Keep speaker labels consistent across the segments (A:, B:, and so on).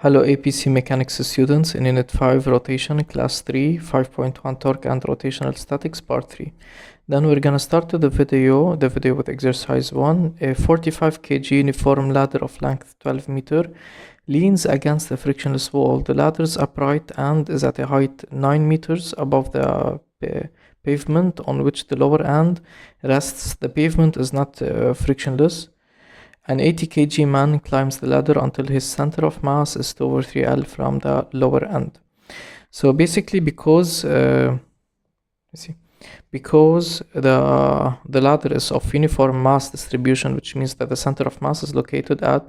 A: Hello APC Mechanics students in Unit 5 Rotation Class 3 5.1 Torque and Rotational Statics Part 3. Then we're gonna start the video with exercise 1. A 45 kg uniform ladder of length 12 meter leans against the frictionless wall. The ladder is upright and is at a height 9 meters above the pavement on which the lower end rests. The pavement is not frictionless. An 80 kg man climbs the ladder until his center of mass is 2/3L from the lower end. So basically, because the ladder is of uniform mass distribution, which means that the center of mass is located at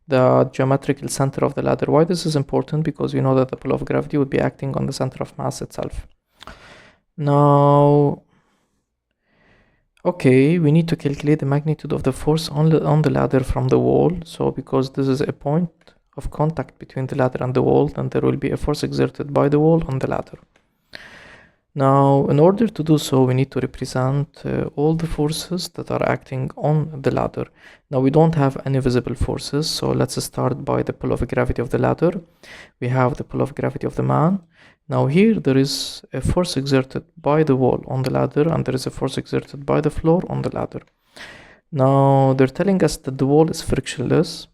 A: the geometrical center of the ladder. Why this is important? Because we know that the pull of gravity would be acting on the center of mass itself. Now, okay, we need to calculate the magnitude of the force on the ladder from the wall. So because this is a point of contact between the ladder and the wall, then there will be a force exerted by the wall on the ladder. Now, in order to do so, we need to represent all the forces that are acting on the ladder. Now, we don't have any visible forces, so let's start by the pull of gravity of the ladder. We have the pull of gravity of the man. Now here there is a force exerted by the wall on the ladder, and there is a force exerted by the floor on the ladder. Now they're telling us that the wall is frictionless,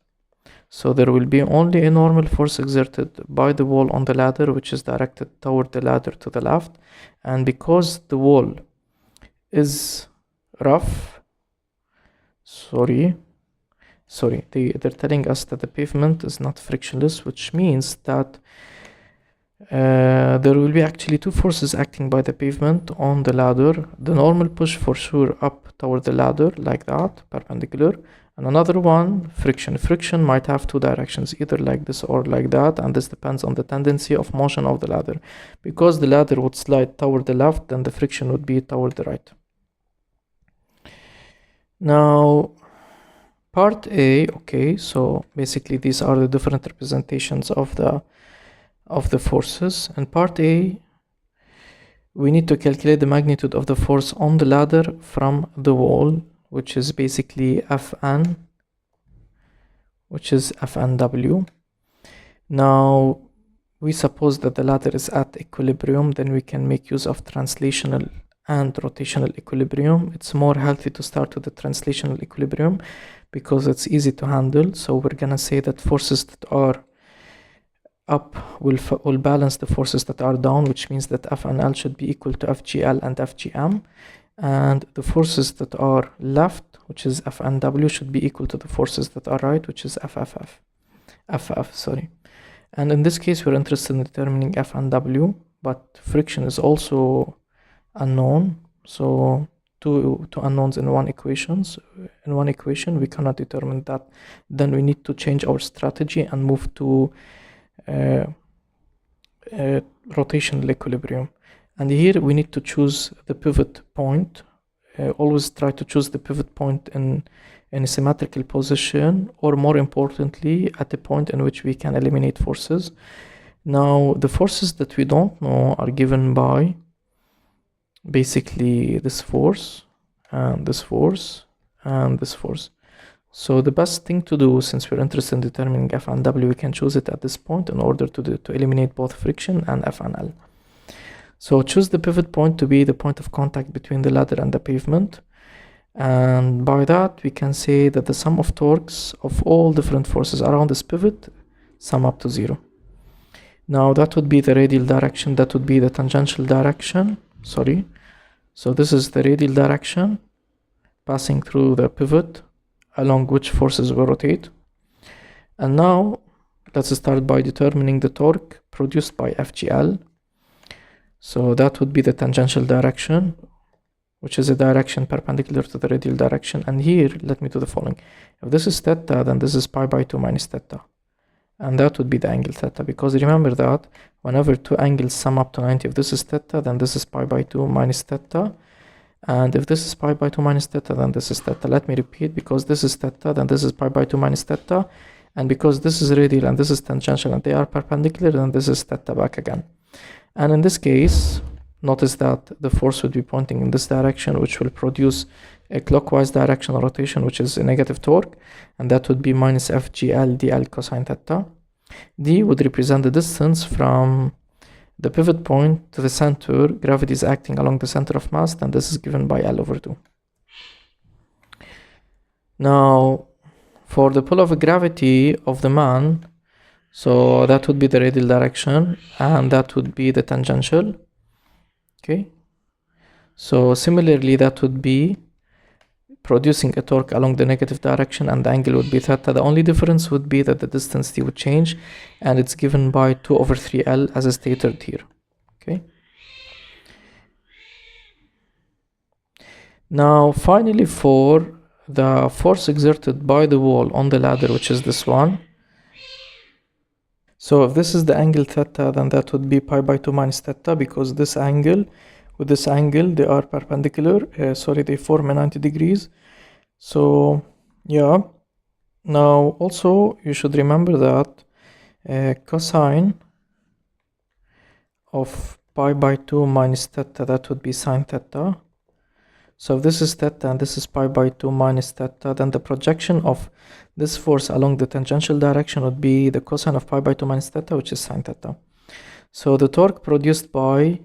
A: so there will be only a normal force exerted by the wall on the ladder, which is directed toward the ladder to the left. And because the wall is rough, they're telling us that the pavement is not frictionless, which means that there will be actually two forces acting by the pavement on the ladder. The normal push for sure up toward the ladder, like that, perpendicular, and another one, friction. Friction might have two directions, either like this or like that, and this depends on the tendency of motion of the ladder. Because the ladder would slide toward the left, then the friction would be toward the right. Now, part A, okay, so basically these are the different representations of the forces. In part A, we need to calculate the magnitude of the force on the ladder from the wall, which is basically Fn, which is Fnw. Now, we suppose that the ladder is at equilibrium, then we can make use of translational and rotational equilibrium. It's more healthy to start with the translational equilibrium because it's easy to handle. So we're gonna say that forces that are up will balance the forces that are down, which means that Fnl should be equal to Fgl and Fgm, and the forces that are left, which is Fnw, should be equal to the forces that are right, which is Ff. And in this case, we're interested in determining Fnw, but friction is also unknown, so two unknowns in one equation, we cannot determine that. Then we need to change our strategy and move to rotational equilibrium, and here we need to choose the pivot point. Always try to choose the pivot point in a symmetrical position, or more importantly at a point in which we can eliminate forces. Now the forces that we don't know are given by basically this force and this force and this force. So the best thing to do, since we're interested in determining Fnw, we can choose it at this point in order to eliminate both friction and Fnl. So choose the pivot point to be the point of contact between the ladder and the pavement. And by that, we can say that the sum of torques of all different forces around this pivot sum up to 0. Now that would be the radial direction, that would be the tangential direction, So this is the radial direction passing through the pivot, along which forces will rotate. And now let's start by determining the torque produced by Fgl. So that would be the tangential direction, which is a direction perpendicular to the radial direction. And here, let me do the following. If this is theta, then this is pi by 2 minus theta. And that would be the angle theta, because remember that whenever two angles sum up to 90, if this is theta, then this is pi by 2 minus theta. And if this is pi by 2 minus theta, then this is theta. Let me repeat, because this is theta, then this is pi by 2 minus theta. And because this is radial and this is tangential and they are perpendicular, then this is theta back again. And in this case, notice that the force would be pointing in this direction, which will produce a clockwise directional rotation, which is a negative torque, and that would be minus FGL dL cosine theta. D would represent the distance from the pivot point to the center. Gravity is acting along the center of mass, and this is given by L over 2. Now, for the pull of gravity of the man, so that would be the radial direction, and that would be the tangential. Okay. So similarly, that would be producing a torque along the negative direction, and the angle would be theta. The only difference would be that the distance t would change, and it's given by 2 over 3L as stated here. Okay. Now, finally, for the force exerted by the wall on the ladder, which is this one. So if this is the angle theta, then that would be pi by 2 minus theta, because this angle with this angle, they are perpendicular. They form a 90 degrees. So yeah. Now also you should remember that cosine of pi by 2 minus theta, that would be sine theta. So if this is theta and this is pi by 2 minus theta, then the projection of this force along the tangential direction would be the cosine of pi by 2 minus theta, which is sine theta. So the torque produced by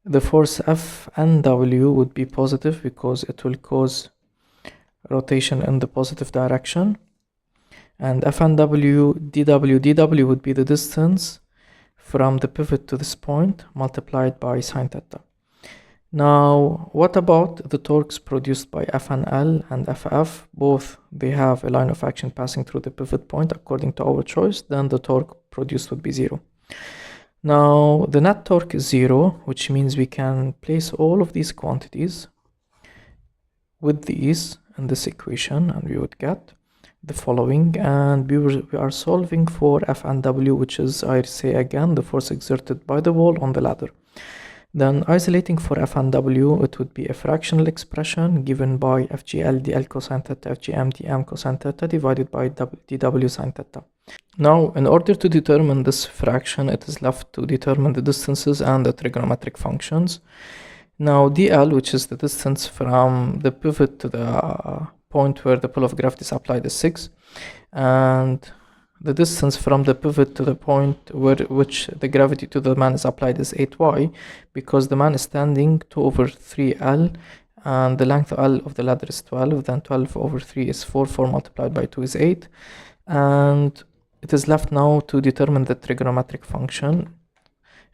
A: the force F and W would be positive, because it will cause rotation in the positive direction. And F and W, dW would be the distance from the pivot to this point multiplied by sine theta. Now, what about the torques produced by F and L and FF? Both, they have a line of action passing through the pivot point according to our choice. Then the torque produced would be 0. Now, the net torque is 0, which means we can place all of these quantities with these in this equation, and we would get the following. And we are solving for F and W, which is, I say again, the force exerted by the wall on the ladder. Then isolating for F and W, it would be a fractional expression given by FGL dL cosine theta, FGM dM cosine theta divided by dW sine theta. Now, in order to determine this fraction, it is left to determine the distances and the trigonometric functions. Now, dL, which is the distance from the pivot to the point where the pull of gravity is applied, is 6, and the distance from the pivot to the point which the gravity to the man is applied is 8y, because the man is standing 2 over 3L, and the length L of the ladder is 12, then 12 over 3 is 4, 4 multiplied by 2 is 8, and it is left now to determine the trigonometric function.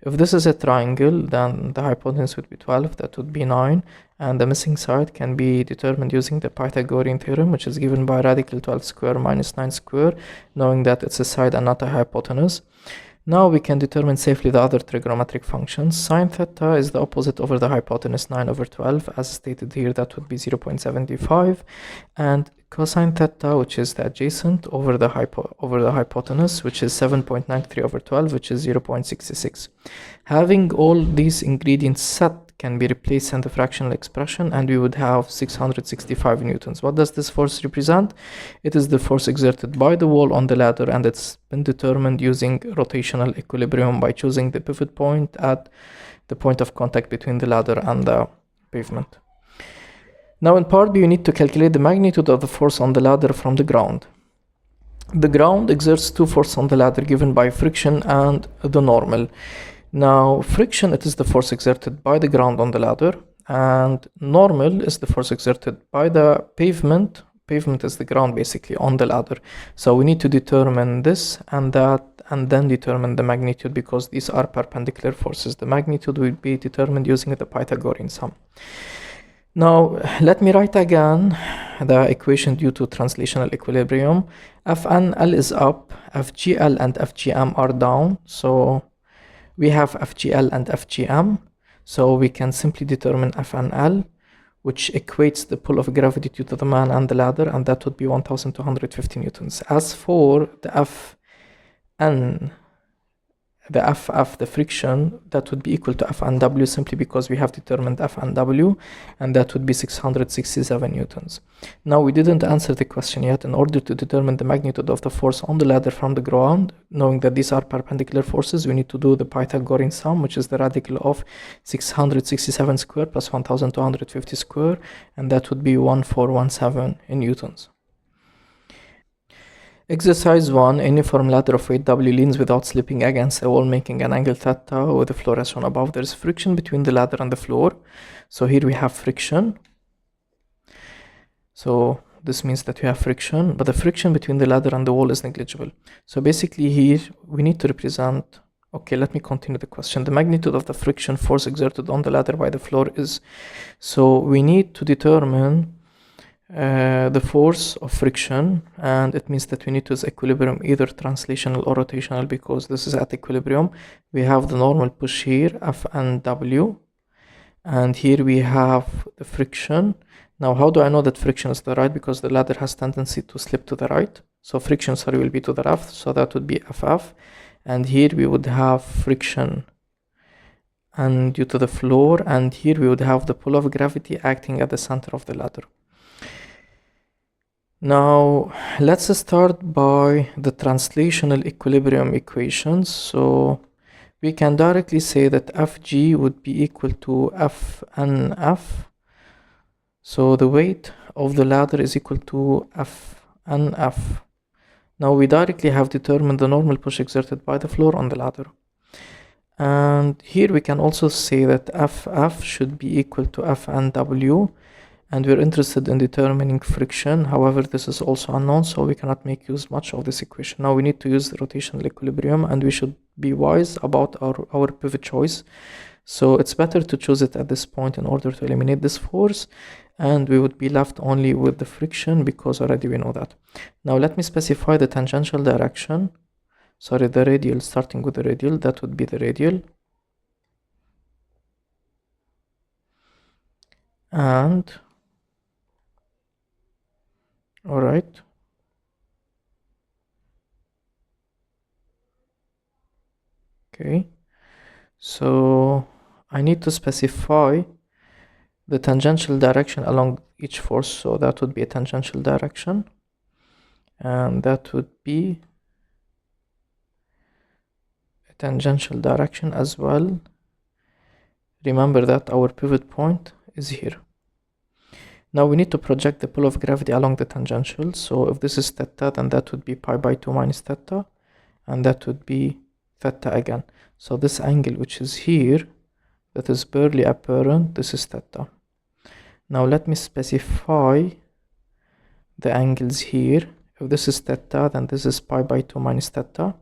A: If this is a triangle, then the hypotenuse would be 12, that would be 9, and the missing side can be determined using the Pythagorean theorem, which is given by radical 12 square minus 9 square, knowing that it's a side and not a hypotenuse. Now we can determine safely the other trigonometric functions. Sine theta is the opposite over the hypotenuse, 9 over 12, as stated here, that would be 0.75, and cosine theta, which is the adjacent, over the hypotenuse, which is 7.93 over 12, which is 0.66. Having all these ingredients set can be replaced in the fractional expression, and we would have 665 newtons. What does this force represent? It is the force exerted by the wall on the ladder, and it's been determined using rotational equilibrium by choosing the pivot point at the point of contact between the ladder and the pavement. Now, in part B, you need to calculate the magnitude of the force on the ladder from the ground. The ground exerts two forces on the ladder given by friction and the normal. Now, friction, it is the force exerted by the ground on the ladder, and normal is the force exerted by the pavement. Pavement is the ground basically on the ladder. So we need to determine this and that, and then determine the magnitude, because these are perpendicular forces. The magnitude will be determined using the Pythagorean sum. Now, let me write again the equation due to translational equilibrium. Fnl is up, Fgl and Fgm are down. So we have Fgl and Fgm. So we can simply determine Fnl, which equates the pull of gravity due to the man and the ladder, and that would be 1250 newtons. As for the Fn, the Ff, the friction, that would be equal to F and W, simply because we have determined F and W, and that would be 667 newtons. Now, we didn't answer the question yet. In order to determine the magnitude of the force on the ladder from the ground, knowing that these are perpendicular forces, we need to do the Pythagorean sum, which is the radical of 667 square plus 1250 square, and that would be 1417 in newtons. Exercise 1. Any uniform ladder of weight W leans without slipping against a wall, making an angle theta with the floor as shown above. There is friction between the ladder and the floor. So here we have friction. So this means that we have friction, but the friction between the ladder and the wall is negligible. So basically here we need to represent, okay, let me continue the question. The magnitude of the friction force exerted on the ladder by the floor is, so we need to determine the force of friction, and it means that we need to use equilibrium, either translational or rotational, because this is at equilibrium. We have the normal push here, F and W, and here we have the friction. Now, how do I know that friction is to the right? Because the ladder has tendency to slip to the right. So friction, sorry, will be to the left. So that would be FF. And here we would have friction and due to the floor. And here we would have the pull of gravity acting at the center of the ladder. Now, let's start by the translational equilibrium equations. So we can directly say that Fg would be equal to Fnf. So the weight of the ladder is equal to Fnf. Now we directly have determined the normal push exerted by the floor on the ladder. And here we can also say that Ff should be equal to Fnw, and we're interested in determining friction. However, this is also unknown, so we cannot make use much of this equation. Now we need to use the rotational equilibrium, and we should be wise about our pivot choice. So it's better to choose it at this point in order to eliminate this force, and we would be left only with the friction because already we know that. Now let me specify the tangential direction. Sorry, the radial, starting with the radial, that would be the radial. And all right. Okay. So I need to specify the tangential direction along each force. So that would be a tangential direction. And that would be a tangential direction as well. Remember that our pivot point is here. Now we need to project the pull of gravity along the tangential. So if this is theta, then that would be pi by 2 minus theta. And that would be theta again. So this angle which is here, that is barely apparent, this is theta. Now let me specify the angles here. If this is theta, then this is pi by 2 minus theta.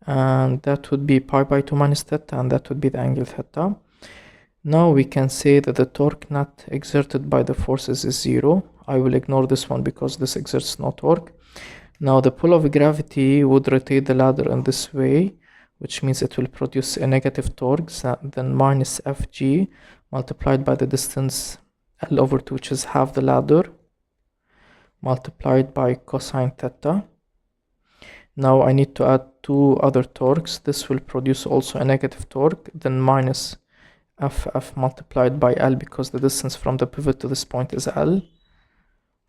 A: And that would be pi by 2 minus theta, and that would be the angle theta. Now we can say that the torque net exerted by the forces is 0. I will ignore this one because this exerts no torque. Now the pull of gravity would rotate the ladder in this way, which means it will produce a negative torque, then minus Fg multiplied by the distance L over 2, which is half the ladder, multiplied by cosine theta. Now I need to add two other torques. This will produce also a negative torque, then minus Ff multiplied by L, because the distance from the pivot to this point is L,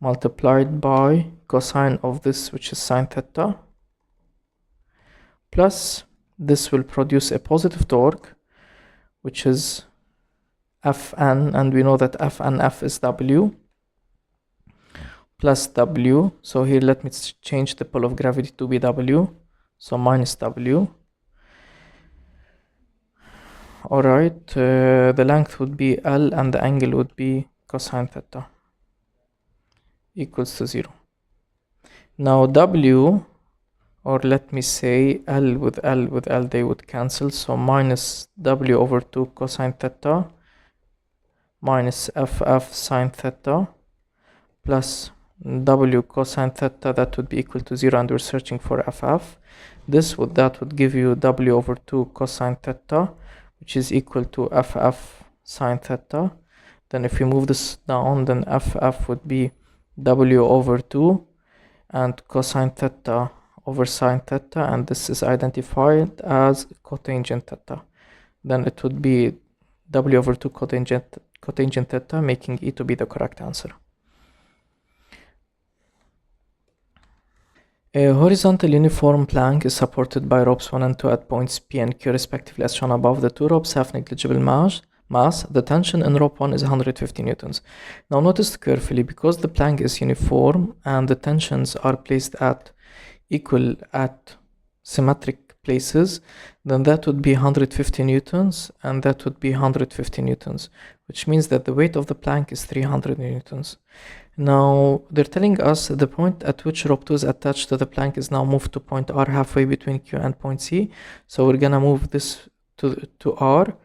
A: multiplied by cosine of this, which is sine theta, plus this will produce a positive torque, which is Fn, and we know that Fnf is W, plus W. So here let me change the pull of gravity to be W, so minus W. Alright, the length would be L and the angle would be cosine theta equals to 0. Now W, or let me say L with L with L, they would cancel, so minus W over 2 cosine theta minus Ff sine theta plus W cosine theta, that would be equal to 0, and we're searching for Ff. That would give you W over 2 cosine theta, which is equal to Ff sine theta. Then if we move this down, then Ff would be W over 2 and cosine theta over sine theta, and this is identified as cotangent theta. Then it would be W over 2 cotangent theta, making E to be the correct answer. A horizontal uniform plank is supported by ropes 1 and 2 at points P and Q respectively as shown above. The two ropes have negligible mass, mass, the tension in rope 1 is 150 newtons. Now notice carefully, because the plank is uniform and the tensions are placed at symmetric places, then that would be 150 newtons and that would be 150 newtons, which means that the weight of the plank is 300 newtons. Now they're telling us the point at which rope 2 is attached to the plank is now moved to point R, halfway between Q and point C. So we're gonna move this to R,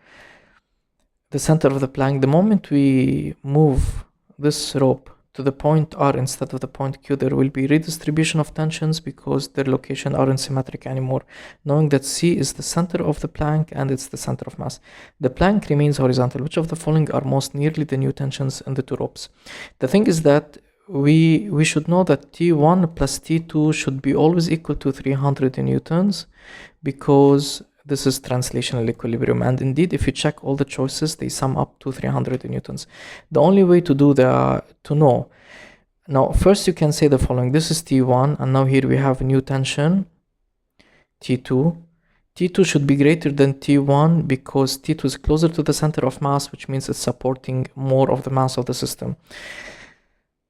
A: the center of the plank. The moment we move this rope to the point R instead of the point Q, there will be redistribution of tensions because their location aren't symmetric anymore, knowing that C is the center of the plank and it's the center of mass. The plank remains horizontal. Which of the following are most nearly the new tensions in the two ropes? The thing is that we should know that T1 plus T2 should be always equal to 300 newtons, because this is translational equilibrium, and indeed if you check all the choices, they sum up to 300 newtons. The only way to know, now first you can say the following: this is T1, and now here we have a new tension T2. T2 should be greater than T1 because T2 is closer to the center of mass, which means it's supporting more of the mass of the system.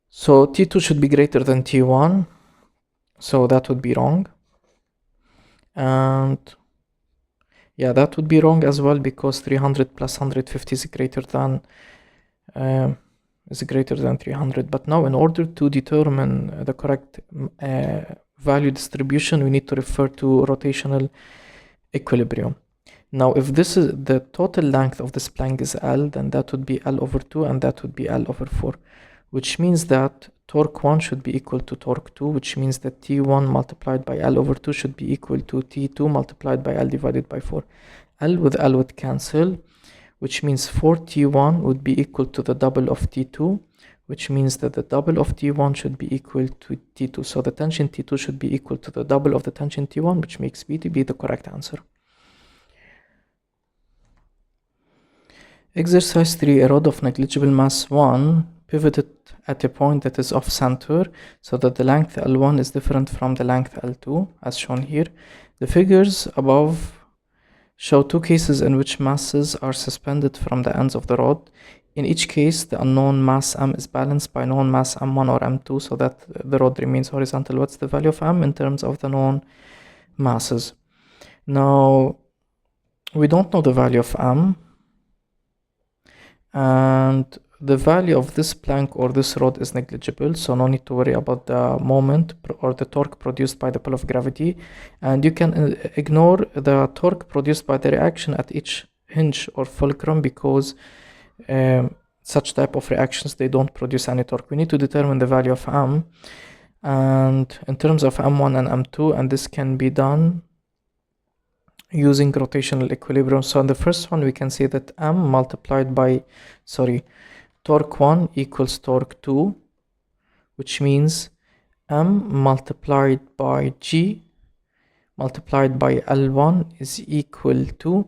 A: So T2 should be greater than T1, so that would be wrong. And yeah, that would be wrong as well, because 300 plus 150 is greater than 300. But now, in order to determine the correct value distribution, we need to refer to rotational equilibrium. Now, if this is the total length of this plank is L, then that would be L over 2 and that would be L over 4, which means that torque 1 should be equal to torque 2, which means that T1 multiplied by L over 2 should be equal to T2 multiplied by L divided by 4. L would cancel, which means 4T1 would be equal to the double of T2, which means that the double of T1 should be equal to T2. So the tension T2 should be equal to the double of the tension T1, which makes B to be the correct answer. Exercise 3. A rod of negligible mass 1 pivoted at a point that is off center, so that the length L1 is different from the length L2, as shown here. The figures above show two cases in which masses are suspended from the ends of the rod. In each case, the unknown mass M is balanced by known mass M1 or M2, so that the rod remains horizontal. What's the value of M in terms of the known masses? Now, we don't know the value of M, and the value of this plank or this rod is negligible, so no need to worry about the moment or the torque produced by the pull of gravity, and you can ignore the torque produced by the reaction at each hinge or fulcrum, because such type of reactions, they don't produce any torque. We need to determine the value of M, and in terms of M1 and M2, and this can be done using rotational equilibrium. So in the first one, we can say that M multiplied by torque 1 equals torque 2, which means M multiplied by G multiplied by L1 is equal to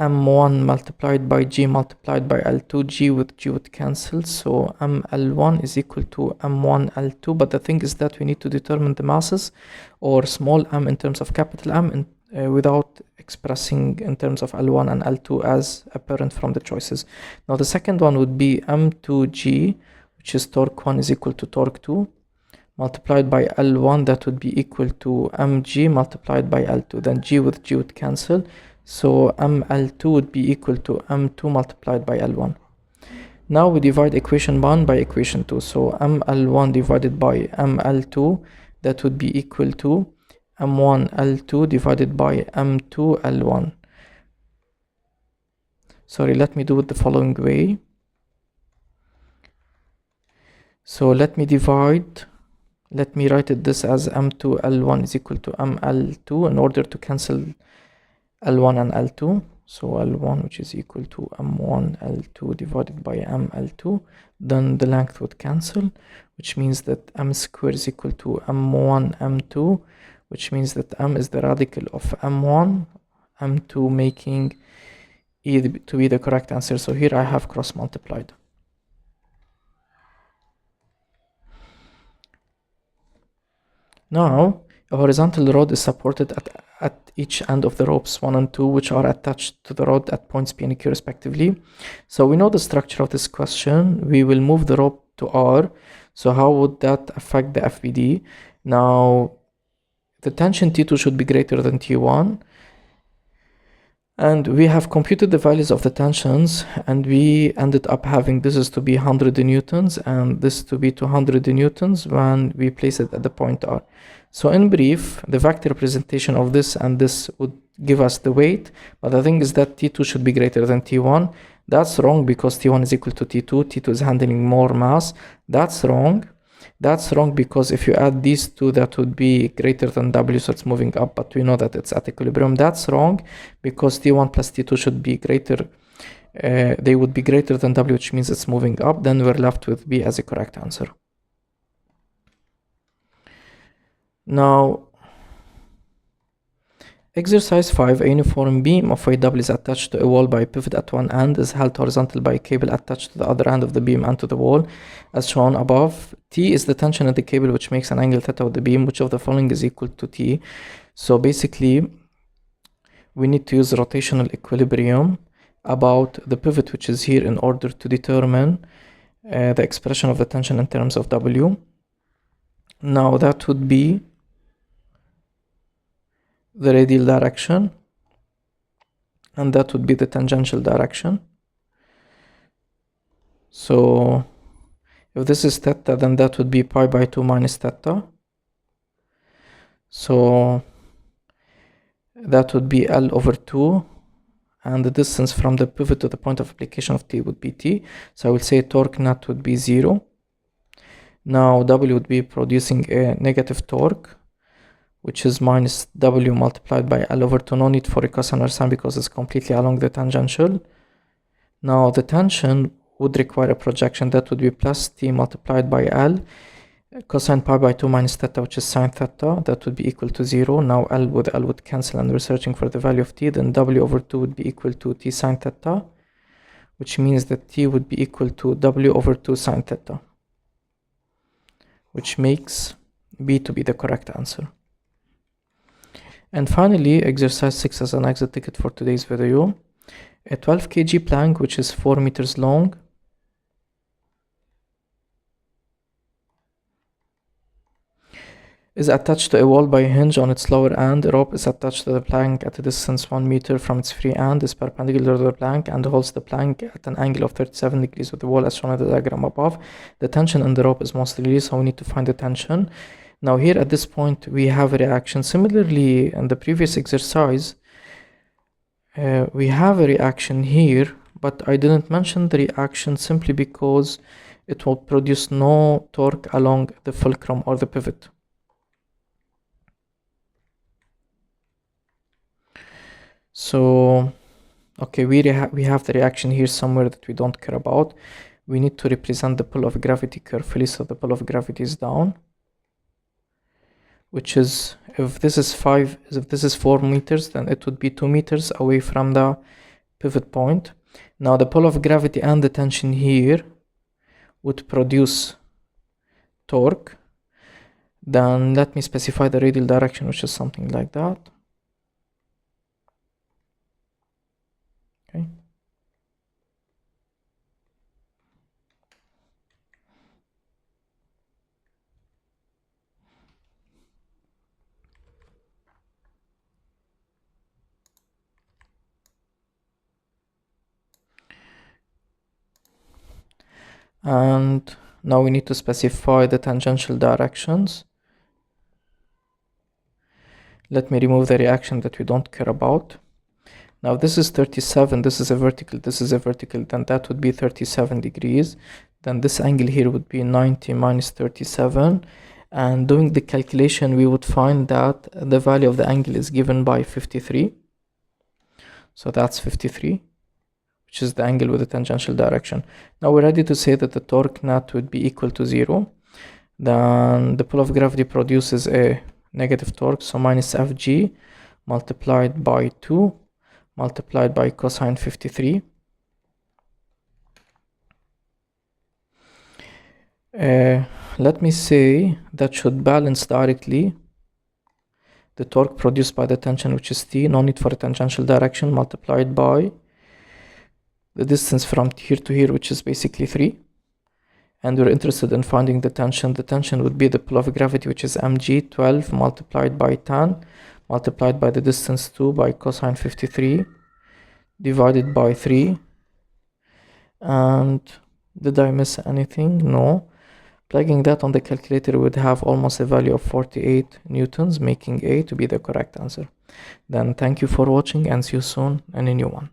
A: M1 multiplied by G multiplied by L2. G would cancel, so ML1 is equal to M1 L2. But the thing is that we need to determine the masses, or small m in terms of capital M, without expressing in terms of L1 and L2 as apparent from the choices. Now the second one would be M2G, which is torque 1 is equal to torque 2 multiplied by L1, that would be equal to mg multiplied by L2. Then G would cancel, so ML2 would be equal to M2 multiplied by L1. Now we divide equation 1 by equation 2, so ML1 divided by ML2, that would be equal to M1 L2 divided by M2 L1. Sorry, let me do it the following way. So let me write it this as M2 L1 is equal to ML2 in order to cancel L1 and L2. So L1, which is equal to M1 L2 divided by ML2, then the length would cancel, which means that M squared is equal to M1 M2, which means that M is the radical of M1, M2 making E to be the correct answer. So here I have cross multiplied. Now, A horizontal rod is supported at each end of the ropes 1 and 2, which are attached to the rod at points P and Q respectively. So we know the structure of this question. We will move the rope to R. So how would that affect the FBD? Now, the tension T2 should be greater than T1. And we have computed the values of the tensions, and we ended up having this is to be 100 newtons and this to be 200 newtons when we place it at the point R. So in brief, the vector representation of this and this would give us the weight, but the thing is that T2 should be greater than T1. That's wrong because T1 is equal to T2. T2 is handling more mass. That's wrong. That's wrong because if you add these two, that would be greater than W, so it's moving up, but we know that it's at equilibrium. That's wrong because T1 plus T2 should be greater. They would be greater than W, which means it's moving up. Then we're left with B as a correct answer. Now, exercise 5, a uniform beam of weight W is attached to a wall by a pivot at one end, is held horizontal by a cable attached to the other end of the beam and to the wall, as shown above. T is the tension in the cable, which makes an angle theta with the beam. Which of the following is equal to T? So basically, we need to use rotational equilibrium about the pivot, which is here, in order to determine the expression of the tension in terms of W. Now that would be the radial direction, and that would be the tangential direction. So if this is theta, then that would be pi by 2 minus theta. So that would be L over 2, and the distance from the pivot to the point of application of T would be T. So I will say torque net would be 0. Now W would be producing a negative torque, which is minus W multiplied by L over 2. No need for a cosine or sine because it's completely along the tangential. Now the tension would require a projection. That would be plus T multiplied by L cosine pi by 2 minus theta, which is sine theta. That would be equal to 0. Now L would cancel, and we're searching for the value of T. Then W over 2 would be equal to T sine theta, which means that T would be equal to W over 2 sine theta, which makes B to be the correct answer. And finally, exercise 6 as an exit ticket for today's video. A 12 kg plank, which is 4 meters long, is attached to a wall by a hinge on its lower end. A rope is attached to the plank at a distance 1 meter from its free end, is perpendicular to the plank, and holds the plank at an angle of 37 degrees with the wall as shown in the diagram above. The tension in the rope is most released, so we need to find the tension. Now here at this point we have a reaction. Similarly, in the previous exercise, we have a reaction here, but I didn't mention the reaction simply because it will produce no torque along the fulcrum or the pivot. So, okay, we have the reaction here somewhere that we don't care about. We need to represent the pull of gravity carefully, so the pull of gravity is down, which is, if this is 4 meters, then it would be 2 meters away from the pivot point. Now the pull of gravity and the tension here would produce torque. Then let me specify the radial direction, which is something like that. Okay. And now we need to specify the tangential directions. Let me remove the reaction that we don't care about. Now this is 37, this is a vertical, then that would be 37 degrees. Then this angle here would be 90 minus 37. And doing the calculation, we would find that the value of the angle is given by 53. So that's 53, which is the angle with the tangential direction. Now we're ready to say that the torque net would be equal to 0. Then the pull of gravity produces a negative torque, so minus Fg multiplied by 2 multiplied by cosine 53. Let me say that should balance directly the torque produced by the tension, which is T, no need for a tangential direction, multiplied by the distance from here to here, which is basically 3. And we're interested in finding the tension. The tension would be the pull of gravity, which is mg, 12 multiplied by tan, multiplied by the distance 2 by cosine 53, divided by 3. And did I miss anything? No. Plugging that on the calculator would have almost a value of 48 newtons, making A to be the correct answer. Then thank you for watching and see you soon in a new one.